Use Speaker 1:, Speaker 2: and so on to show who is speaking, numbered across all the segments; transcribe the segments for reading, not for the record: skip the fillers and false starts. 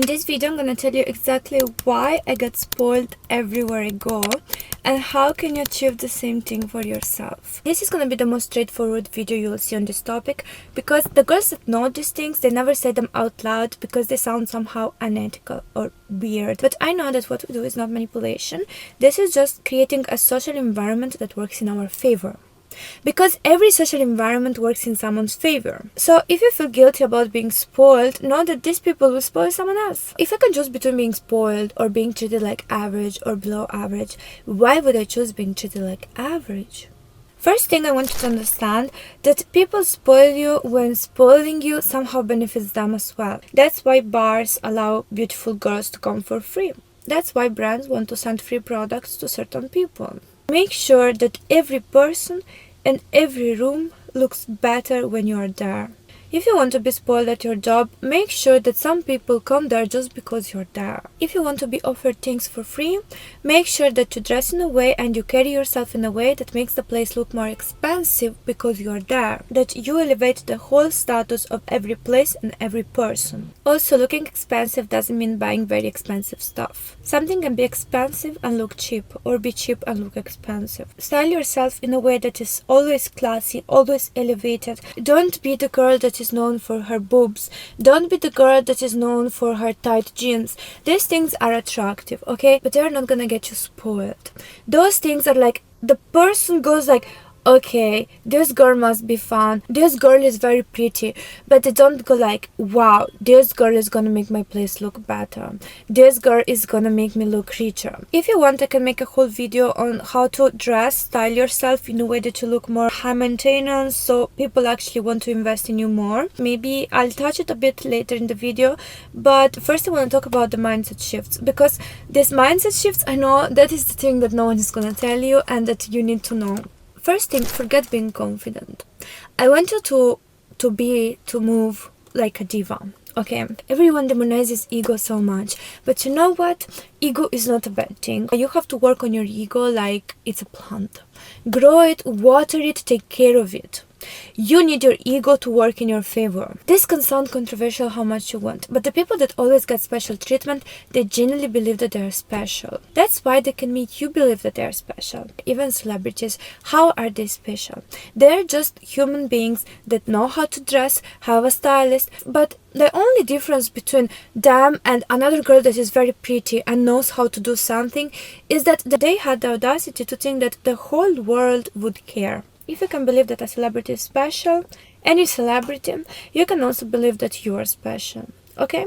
Speaker 1: In this video, I'm gonna tell you exactly why I get spoiled everywhere I go and how can you achieve the same thing for yourself. This is gonna be the most straightforward video you will see on this topic because the girls that know these things, they never say them out loud because they sound somehow unethical or weird. But I know that what we do is not manipulation. This is just creating a social environment that works in our favor. Because every social environment works in someone's favor. So if you feel guilty about being spoiled, know that these people will spoil someone else. If I can choose between being spoiled or being treated like average or below average, why would I choose being treated like average? First thing I want you to understand that people spoil you when spoiling you somehow benefits them as well. That's why bars allow beautiful girls to come for free. That's why brands want to send free products to certain people. Make sure that every person and every room looks better when you are there. If you want to be spoiled at your job, make sure that some people come there just because you're there. If you want to be offered things for free, make sure that you dress in a way and you carry yourself in a way that makes the place look more expensive because you're there. That you elevate the whole status of every place and every person. Also, looking expensive doesn't mean buying very expensive stuff. Something can be expensive and look cheap, or be cheap and look expensive. Style yourself in a way that is always classy, always elevated. Don't be the girl that is known for her boobs. Don't be the girl that is known for her tight jeans. These things are attractive, okay? But they're not gonna get you spoiled. Those things are like, the person goes like, okay, this girl must be fun, this girl is very pretty, but they don't go like, wow, this girl is gonna make my place look better, this girl is gonna make me look richer. If you want, I can make a whole video on how to dress, style yourself in a way that you look more high maintenance, so people actually want to invest in you more. Maybe I'll touch it a bit later in the video, but first I want to talk about the mindset shifts, because this mindset shifts, I know that is the thing that no one is gonna tell you and that you need to know. First thing, forget being confident. I want you to move like a diva, okay? Everyone demonizes ego so much, but you know what? Ego is not a bad thing. You have to work on your ego like it's a plant. Grow it, water it, take care of it. You need your ego to work in your favor. This can sound controversial how much you want, but the people that always get special treatment, they genuinely believe that they are special. That's why they can make you believe that they are special. Even celebrities, how are they special? They're just human beings that know how to dress, have a stylist, but the only difference between them and another girl that is very pretty and knows how to do something is that they had the audacity to think that the whole world would care. If you can believe that a celebrity is special, any celebrity, you can also believe that you are special, okay?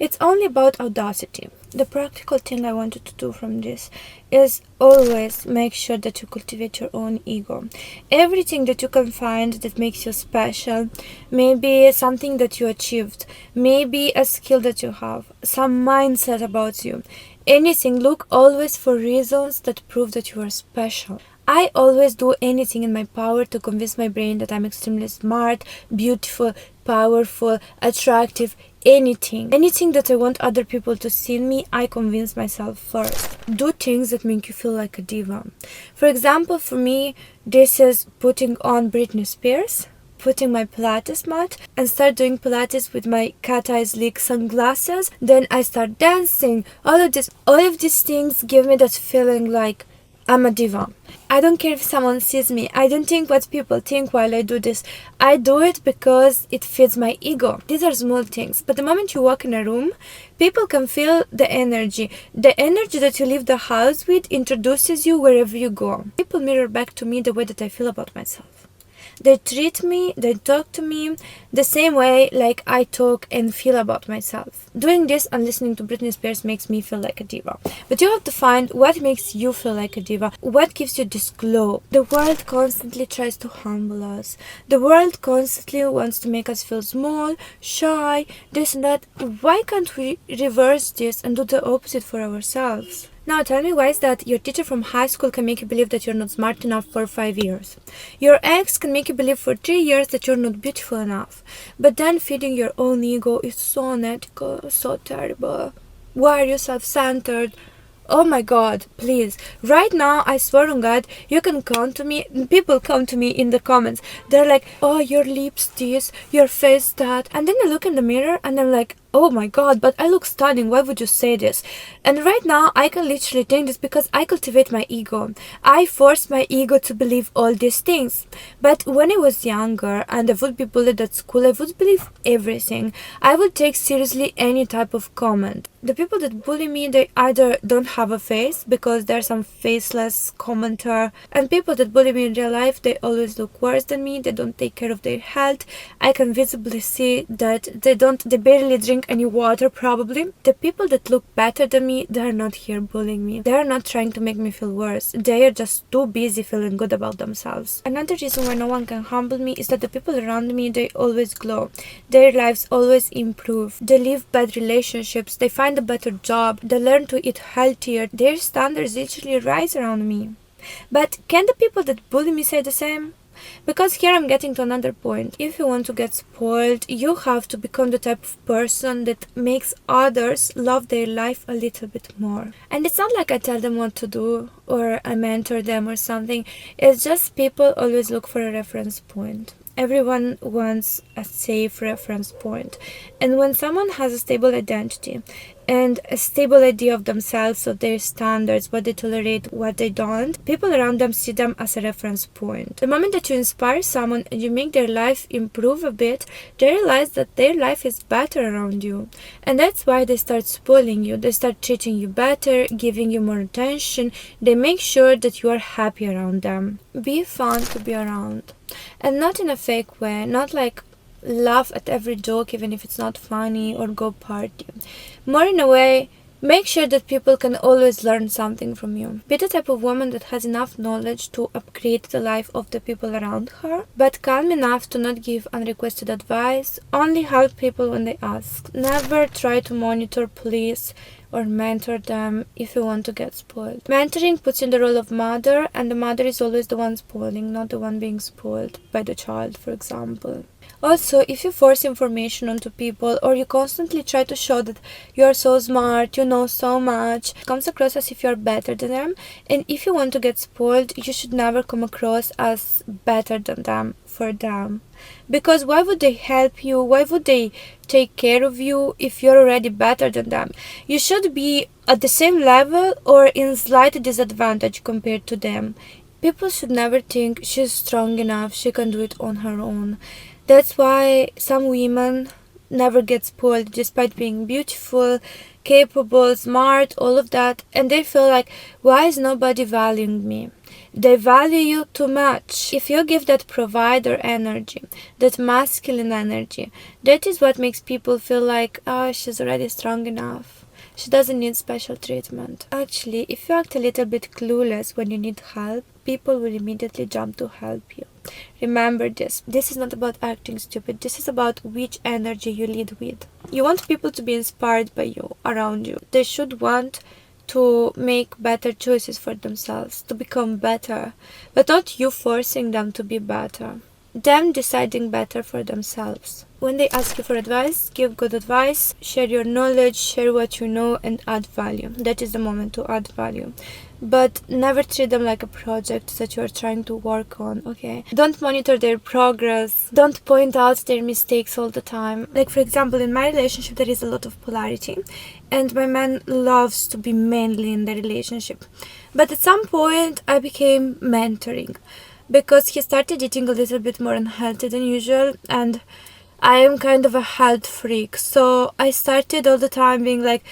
Speaker 1: It's only about audacity. The practical thing I want you to do from this is always make sure that you cultivate your own ego. Everything that you can find that makes you special, maybe something that you achieved, maybe a skill that you have, some mindset about you, anything, look always for reasons that prove that you are special. I always do anything in my power to convince my brain that I'm extremely smart, beautiful, powerful, attractive, anything that I want other people to see in me, I convince myself first. Do things that make you feel like a diva. For example, for me, this is putting on Britney Spears, putting my Pilates mat and start doing Pilates with my cat eye sleek sunglasses. Then I start dancing. All of these things give me that feeling like I'm a diva. I don't care if someone sees me. I don't think what people think while I do this. I do it because it feeds my ego. These are small things. But the moment you walk in a room, people can feel the energy. The energy that you leave the house with introduces you wherever you go. People mirror back to me the way that I feel about myself. They treat me, they talk to me the same way like I talk and feel about myself. Doing this and listening to Britney Spears makes me feel like a diva. But you have to find what makes you feel like a diva. What gives you this glow? The world constantly tries to humble us. The world constantly wants to make us feel small, shy, this and that. Why can't we reverse this and do the opposite for ourselves? Now tell me, why is that your teacher from high school can make you believe that you're not smart enough for 5 years? Your ex can make you believe for 3 years that you're not beautiful enough. But then feeding your own ego is so unethical, so terrible. Why are you self-centered? Oh my god, please. Right now, I swear on God, you can come to me, people come to me in the comments. They're like, oh, your lips this, your face that. And then I look in the mirror and I'm like, oh my god, but I look stunning, why would you say this? And right now I can literally think this because I cultivate my ego. I force my ego to believe all these things. But when I was younger and I would be bullied at school, I would believe everything. I would take seriously any type of comment. The people that bully me, they either don't have a face because they're some faceless commenter, and people that bully me in real life, they always look worse than me. They don't take care of their health. I can visibly see that they barely drink any water probably. The people that look better than me, they're not here bullying me. They're not trying to make me feel worse. They are just too busy feeling good about themselves. Another reason why no one can humble me is that the people around me, they always glow. Their lives always improve. They live bad relationships. They find a better job. They learn to eat healthier. Their standards literally rise around me. But can the people that bully me say the same? Because here I'm getting to another point. If you want to get spoiled, you have to become the type of person that makes others love their life a little bit more. And it's not like I tell them what to do or I mentor them or something. It's just people always look for a reference point. Everyone wants a safe reference point. And when someone has a stable identity and a stable idea of themselves, of their standards, what they tolerate, what they don't, people around them see them as a reference point. The moment that you inspire someone and you make their life improve a bit, they realize that their life is better around you. And that's why they start spoiling you. They start treating you better, giving you more attention. They make sure that you are happy around them. Be fun to be around. And not in a fake way, not like laugh at every joke even if it's not funny, or go party. More in a way, make sure that people can always learn something from you. Be the type of woman that has enough knowledge to upgrade the life of the people around her, but calm enough to not give unrequested advice. Only help people when they ask. Never try to monitor, police, or mentor them if you want to get spoiled. Mentoring puts you in the role of mother, and the mother is always the one spoiling, not the one being spoiled by the child, for example. Also, if you force information onto people, or you constantly try to show that you are so smart, you know so much, it comes across as if you are better than them. And if you want to get spoiled, you should never come across as better than them for them. Because why would they help you? Why would they take care of you if you're already better than them? You should be at the same level or in slight disadvantage compared to them. People should never think she's strong enough, she can do it on her own. That's why some women never get spoiled despite being beautiful, capable, smart, all of that, and they feel like, why is nobody valuing me? They value you too much. If you give that provider energy, that masculine energy, that is what makes people feel like, oh, she's already strong enough. She doesn't need special treatment. Actually, if you act a little bit clueless when you need help, people will immediately jump to help you. Remember this. This is not about acting stupid. This is about which energy you lead with. You want people to be inspired by you, around you. They should want to make better choices for themselves, to become better, but not you forcing them to be better. Them deciding better for themselves. When they ask you for advice, give good advice, share your knowledge, share what you know, and add value. That is the moment to add value. But never treat them like a project that you are trying to work on, okay? Don't monitor their progress. Don't point out their mistakes all the time. Like, for example, in my relationship, there is a lot of polarity, and my man loves to be mainly in the relationship. But at some point, I became mentoring, because he started eating a little bit more unhealthy than usual, and I am kind of a health freak, so I started all the time being like,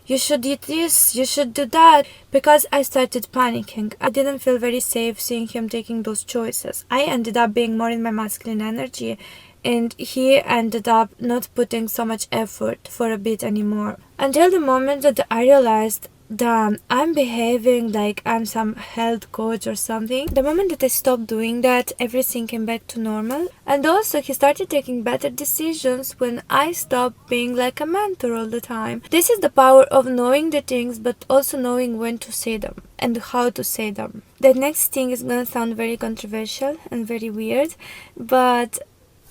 Speaker 1: you should eat this, you should do that, because I started panicking. I didn't feel very safe seeing him taking those choices. I ended up being more in my masculine energy, and he ended up not putting so much effort for a bit anymore. Until the moment that I realized, damn, I'm behaving like I'm some health coach or something. The moment that I stopped doing that, everything came back to normal. And also, he started taking better decisions when I stopped being like a mentor all the time. This is the power of knowing the things, but also knowing when to say them and how to say them. The next thing is gonna sound very controversial and very weird, but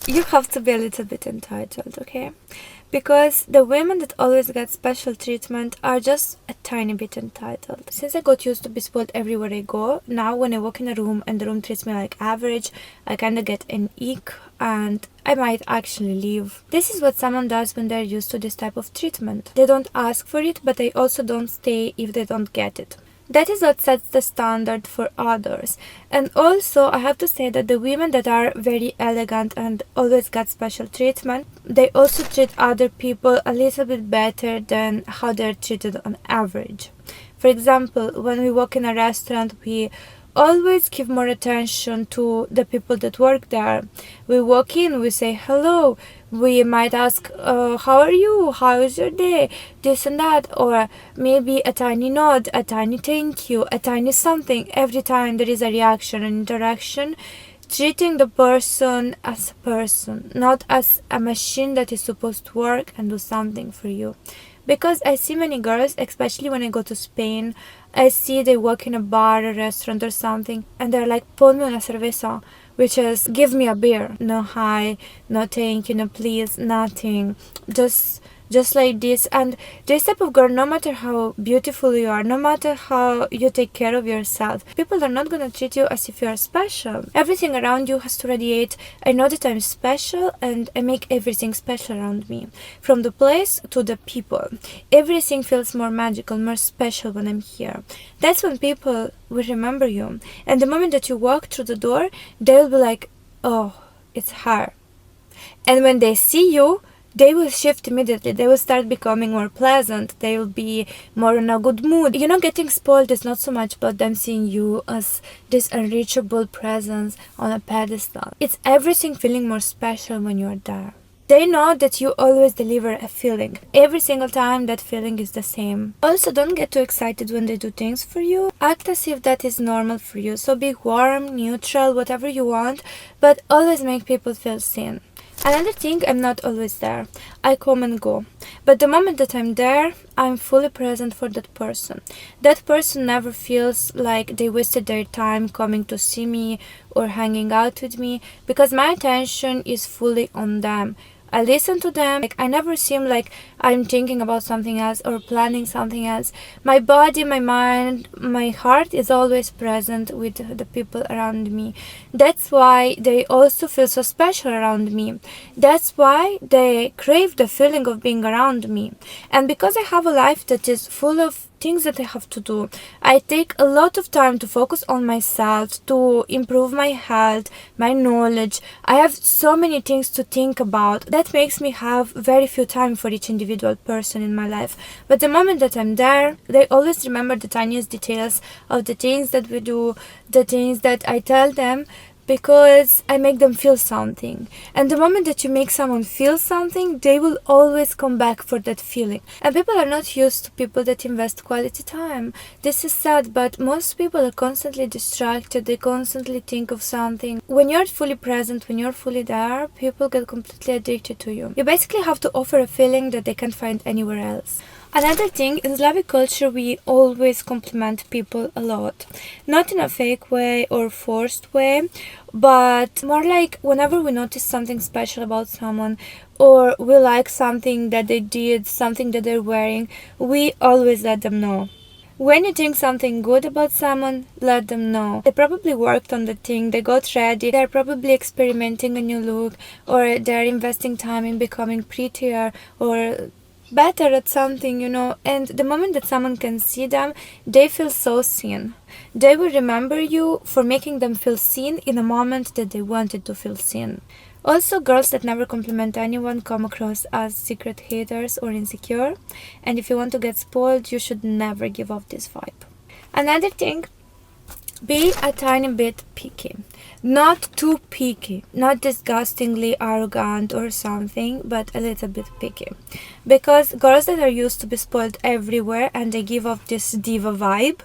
Speaker 1: you have to be a little bit entitled, okay? because the women that always get special treatment are just a tiny bit entitled. Since I got used to be spoiled everywhere I go, now when I walk in a room and the room treats me like average, I kind of get an ick and I might actually leave. This is what someone does when they're used to this type of treatment. They don't ask for it, but they also don't stay if they don't get it. That is what sets the standard for others. And also, I have to say that the women that are very elegant and always get special treatment, they also treat other people a little bit better than how they're treated on average. For example, when we walk in a restaurant, we always give more attention to the people that work there. We walk in, we say hello, we might ask, how are you, how is your day, this and that, or maybe a tiny nod, a tiny thank you, a tiny something. Every time there is a reaction and interaction, treating the person as a person, not as a machine that is supposed to work and do something for you. Because I see many girls, especially when I go to Spain, I see they walk in a bar, a restaurant or something, and they're like, "Ponme una cerveza," which is, "Give me a beer." No hi, no thank you, no please, nothing. Just like this. And this type of girl, no matter how beautiful you are, no matter how you take care of yourself, people are not gonna treat you as if you are special. Everything around you has to radiate, I know that I'm special and I make everything special around me. From the place to the people. Everything feels more magical, more special when I'm here. That's when people will remember you. And the moment that you walk through the door, they'll be like, "Oh, it's her." And when they see you, they will shift immediately. They will start becoming more pleasant. They will be more in a good mood. You know, getting spoiled is not so much about them seeing you as this unreachable presence on a pedestal. It's everything feeling more special when you're there. They know that you always deliver a feeling. Every single time that feeling is the same. Also, don't get too excited when they do things for you. Act as if that is normal for you. So be warm, neutral, whatever you want, but always make people feel seen. Another thing, I'm not always there. I come and go. But the moment that I'm there, I'm fully present for that person. That person never feels like they wasted their time coming to see me or hanging out with me, because my attention is fully on them. I listen to them. Like, I never seem like I'm thinking about something else or planning something else. My body, my mind, my heart is always present with the people around me. That's why they also feel so special around me. That's why they crave the feeling of being around me. And because I have a life that is full of things that I have to do, I take a lot of time to focus on myself, to improve my health, my knowledge. I have so many things to think about. That makes me have very few time for each individual person in my life. But the moment that I'm there, they always remember the tiniest details of the things that we do, the things that I tell them, because I make them feel something. And the moment that you make someone feel something, they will always come back for that feeling. And people are not used to people that invest quality time. This is sad, but most people are constantly distracted. They constantly think of something. When you're fully present, when you're fully there, people get completely addicted to you. You basically have to offer a feeling that they can't find anywhere else. Another thing, in Slavic culture, we always compliment people a lot. Not in a fake way or forced way, but more like whenever we notice something special about someone, or we like something that they did, something that they're wearing, we always let them know. When you think something good about someone, let them know. They probably worked on the thing, they got ready, they're probably experimenting a new look, or they're investing time in becoming prettier or better at something, you know. And the moment that someone can see them, they feel so seen. They will remember you for making them feel seen in a moment that they wanted to feel seen. Also, girls that never compliment anyone come across as secret haters or insecure, and if you want to get spoiled, you should never give off this vibe. Another thing, be a tiny bit picky. Not too picky, not disgustingly arrogant or something, but a little bit picky. Because girls that are used to be spoiled everywhere and they give off this diva vibe,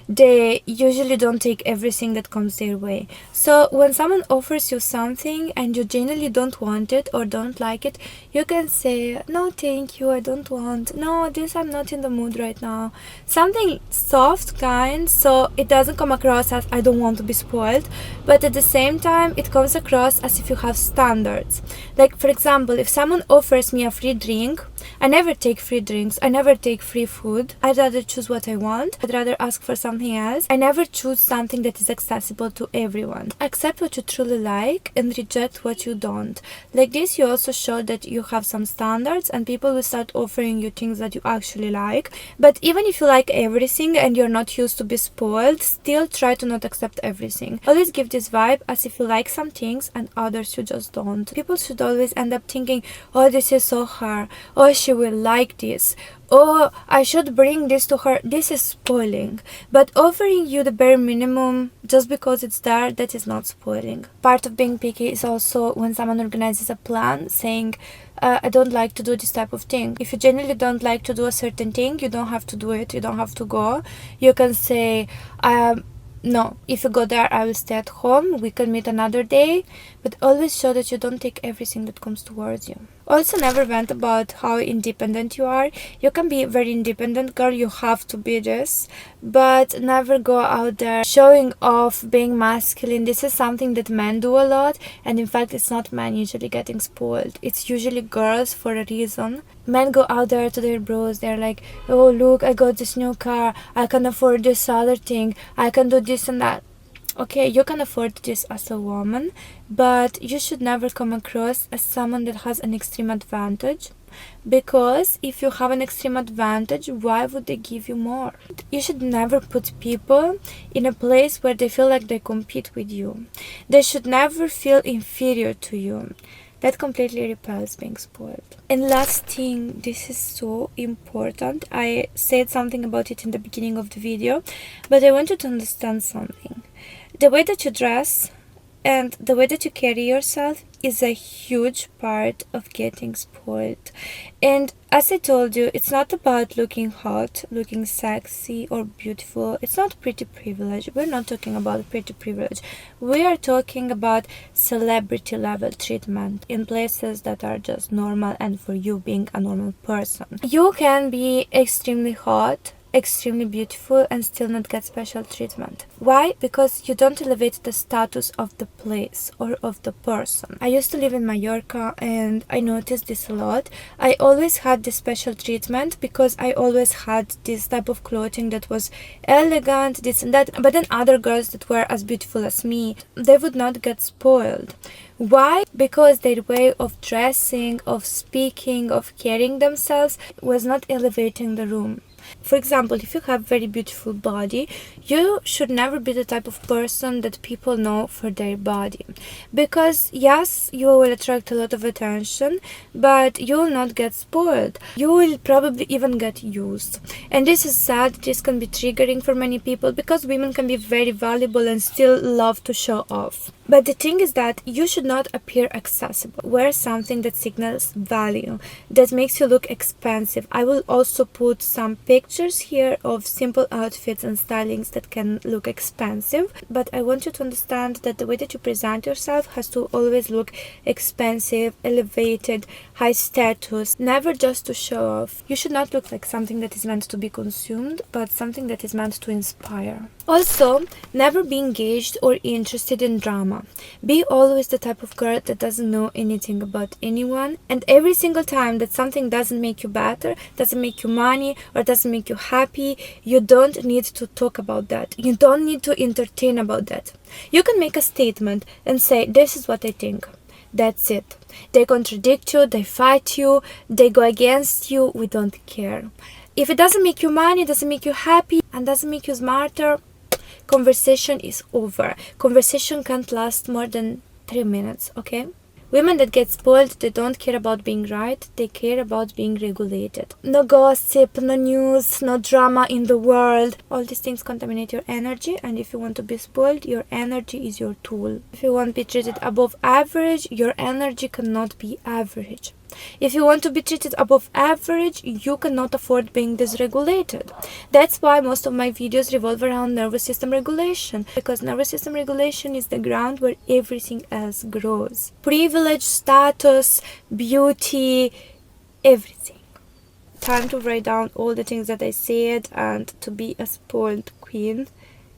Speaker 1: they usually don't take everything that comes their way. So when someone offers you something and you genuinely don't want it or don't like it, You can say, no thank you, I don't want, no, this I'm not in the mood right now. Something soft, kind, so it doesn't come across as I don't want to be spoiled, but at the same time it comes across as if you have standards. Like, for example, if someone offers me a free drink, I never take free drinks, I never take free food. I'd rather choose what I want, I'd rather ask for something else. I never choose something that is accessible to everyone. Accept what you truly like and reject what you don't. Like this, you also show that you have some standards and people will start offering you things that you actually like. But even if you like everything and you're not used to be spoiled, still try to not accept everything. Always give this vibe as if you like some things and others you just don't. People should always end up thinking, oh, this is so hard, oh, she will like this, oh, I should bring this to her. This is spoiling. But offering you the bare minimum just because it's there, that is not spoiling. Part of being picky is also when someone organizes a plan saying, I don't like to do this type of thing. If you genuinely don't like to do a certain thing, you don't have to do it, you don't have to go. You can say, no, if you go there, I will stay at home, we can meet another day, but always show that you don't take everything that comes towards you. Also, never vent about how independent you are. You can be a very independent girl, you have to be this, but never go out there showing off, being masculine. This is something that men do a lot, and in fact it's not men usually getting spoiled, it's usually girls for a reason. Men go out there to their bros, they're like, oh look, I got this new car, I can afford this other thing, I can do this and that. Okay, you can afford this as a woman, but you should never come across as someone that has an extreme advantage, because if you have an extreme advantage, why would they give you more? You should never put people in a place where they feel like they compete with you. They should never feel inferior to you. That completely repels being spoiled. And last thing, this is so important. I said something about it in the beginning of the video, but I want you to understand something. The way that you dress and the way that you carry yourself is a huge part of getting spoiled. And as I told you, it's not about looking hot, looking sexy or beautiful. It's not pretty privilege. We're not talking about pretty privilege. We are talking about celebrity level treatment in places that are just normal, and for you being a normal person. You can be extremely hot, extremely beautiful, and still not get special treatment. Why? Because you don't elevate the status of the place or of the person. I used to live in Mallorca and I noticed this a lot. I always had this special treatment because I always had this type of clothing that was elegant, this and that, but then other girls that were as beautiful as me, they would not get spoiled. Why? Because their way of dressing, of speaking, of carrying themselves was not elevating the room. For example, if you have very beautiful body, you should never be the type of person that people know for their body, because yes, you will attract a lot of attention, but you will not get spoiled. You will probably even get used, and this is sad. This can be triggering for many people because women can be very valuable and still love to show off. But the thing is that you should not appear accessible. Wear something that signals value, that makes you look expensive. I will also put some pictures here of simple outfits and stylings that can look expensive, but I want you to understand that the way that you present yourself has to always look expensive, elevated, high status, never just to show off. You should not look like something that is meant to be consumed, but something that is meant to inspire. Also, never be engaged or interested in drama. Be always the type of girl that doesn't know anything about anyone, and every single time that something doesn't make you better, doesn't make you money, or doesn't make you happy, you don't need to talk about that. You don't need to entertain about that. You can make a statement and say, this is what I think. That's it. They contradict you, they fight you, they go against you, we don't care. If it doesn't make you money, doesn't make you happy, and doesn't make you smarter, conversation is over. Conversation can't last more than 3 minutes, okay? Women that get spoiled, they don't care about being right, they care about being regulated. No gossip, no news, no drama in the world. All these things contaminate your energy, and if you want to be spoiled, your energy is your tool. If you want to be treated above average, your energy cannot be average. If you want to be treated above average, you cannot afford being dysregulated. That's why most of my videos revolve around nervous system regulation, because nervous system regulation is the ground where everything else grows. Privilege, status, beauty, everything. Time to write down all the things that I said and to be a spoiled queen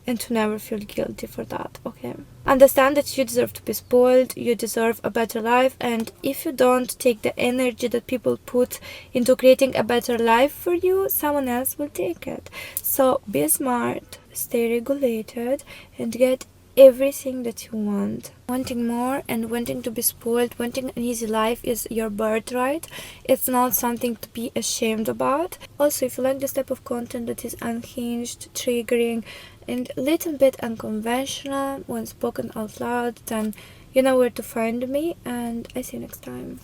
Speaker 1: and to never feel guilty for that, okay? Understand that you deserve to be spoiled, you deserve a better life, and if you don't take the energy that people put into creating a better life for you, someone else will take it. So be smart, stay regulated, and get everything that you want. Wanting more and wanting to be spoiled, wanting an easy life is your birthright. It's not something to be ashamed about. Also, if you like this type of content that is unhinged, triggering, and a little bit unconventional when spoken out loud, then you know where to find me, and I see you next time.